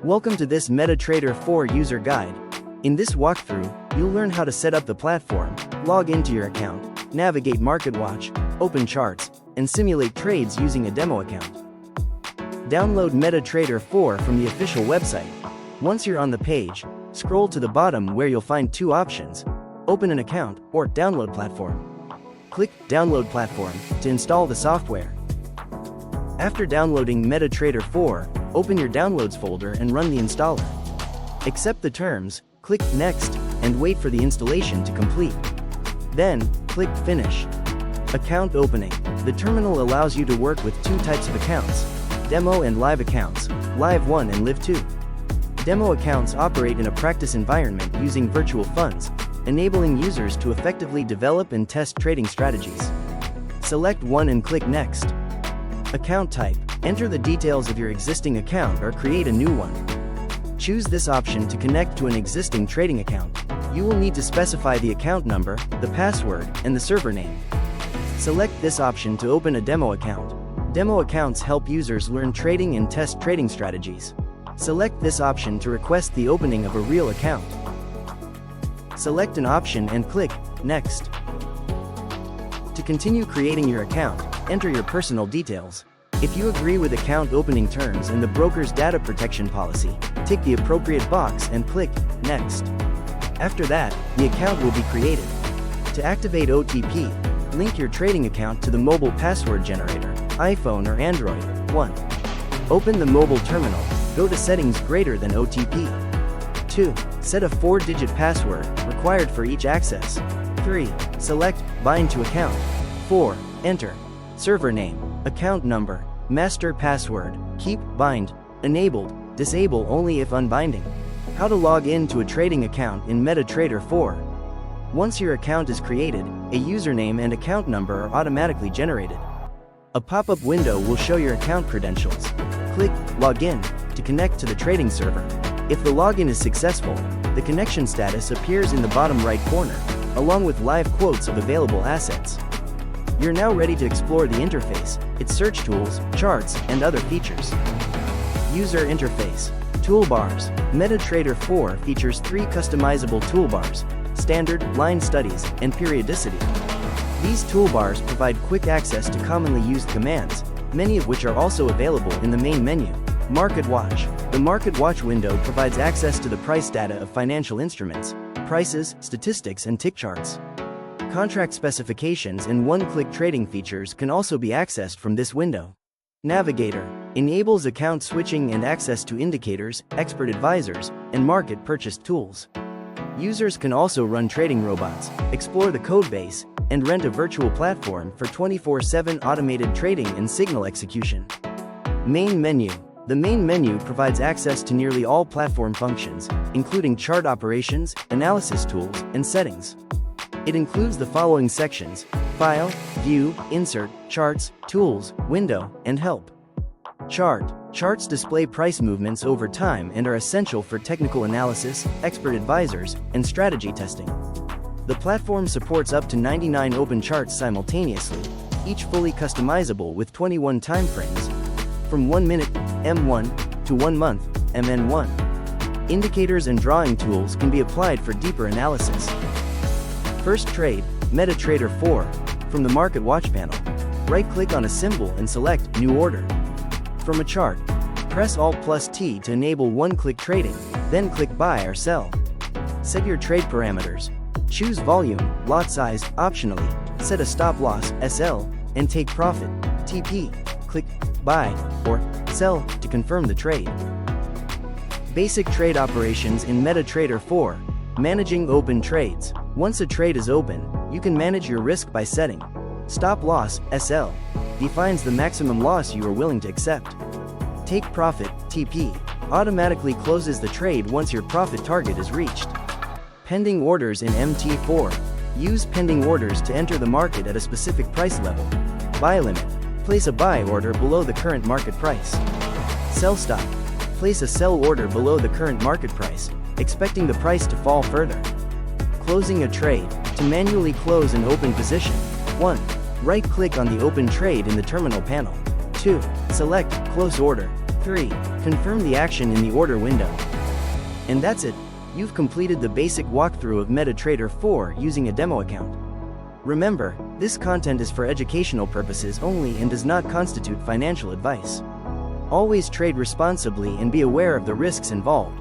Welcome to this MetaTrader 4 user guide. In this walkthrough, you'll learn how to set up the platform, log into your account, navigate MarketWatch, open charts, and simulate trades using a demo account. Download MetaTrader 4 from the official website. Once you're on the page, scroll to the bottom where you'll find two options: open an account or download platform. Click Download Platform to install the software. After downloading MetaTrader 4, open your Downloads folder and run the installer. Accept the terms, click Next, and wait for the installation to complete. Then, click Finish. Account opening. The terminal allows you to work with two types of accounts: demo and live accounts, Live 1 and Live 2. Demo accounts operate in a practice environment using virtual funds, enabling users to effectively develop and test trading strategies. Select one and click Next. Account type. Enter the details of your existing account or create a new one. Choose this option to connect to an existing trading account. You will need to specify the account number, the password, and the server name. Select this option to open a demo account. Demo accounts help users learn trading and test trading strategies. Select this option to request the opening of a real account. Select an option and click Next. To continue creating your account, enter your personal details. If you agree with account opening terms and the broker's data protection policy, tick the appropriate box and click Next. After that, the account will be created. To activate OTP, link your trading account to the mobile password generator, iPhone or Android. 1. Open the mobile terminal, go to Settings greater than OTP. 2. Set a 4-digit password, required for each access. 3. Select Bind to Account. 4. Enter server name, account number, master password, keep bind, enabled, disable only if unbinding. How to log in to a trading account in MetaTrader 4. Once your account is created, a username and account number are automatically generated. A pop-up window will show your account credentials. Click Login to connect to the trading server. If the login is successful, the connection status appears in the bottom right corner, along with live quotes of available assets. You're now ready to explore the interface, its search tools, charts, and other features. User interface. Toolbars. MetaTrader 4 features 3 customizable toolbars: standard, line studies, and periodicity. These toolbars provide quick access to commonly used commands, many of which are also available in the main menu. MarketWatch. The MarketWatch window provides access to the price data of financial instruments, prices, statistics, and tick charts. Contract specifications and one-click trading features can also be accessed from this window. Navigator enables account switching and access to indicators, expert advisors, and market purchase tools. Users can also run trading robots, explore the codebase, and rent a virtual platform for 24/7 automated trading and signal execution. Main menu. The main menu provides access to nearly all platform functions, including chart operations, analysis tools, and settings. It includes the following sections: File, View, Insert, Charts, Tools, Window, and Help. Charts display price movements over time and are essential for technical analysis, expert advisors, and strategy testing. The platform supports up to 99 open charts simultaneously, each fully customizable with 21 timeframes, from 1 minute, M1, to 1 month, MN1. Indicators and drawing tools can be applied for deeper analysis. First trade, MetaTrader 4. From the MarketWatch panel, right-click on a symbol and select New Order. From a chart, press Alt+T to enable one-click trading, then click Buy or Sell. Set your trade parameters. Choose volume, lot size, optionally, set a stop loss, SL, and take profit, TP. Click Buy or Sell to confirm the trade. Basic trade operations in MetaTrader 4. Managing open trades. Once a trade is open, you can manage your risk by setting Stop Loss, SL, defines the maximum loss you are willing to accept. Take Profit, TP, automatically closes the trade once your profit target is reached. Pending orders in MT4. Use pending orders to enter the market at a specific price level. Buy limit. Place a buy order below the current market price. Sell stop. Place a sell order below the current market price, expecting the price to fall further. Closing a trade. To manually close an open position. 1. Right-click on the open trade in the terminal panel. 2. Select Close Order. 3. Confirm the action in the order window. And that's it. You've completed the basic walkthrough of MetaTrader 4 using a demo account. Remember, this content is for educational purposes only and does not constitute financial advice. Always trade responsibly and be aware of the risks involved.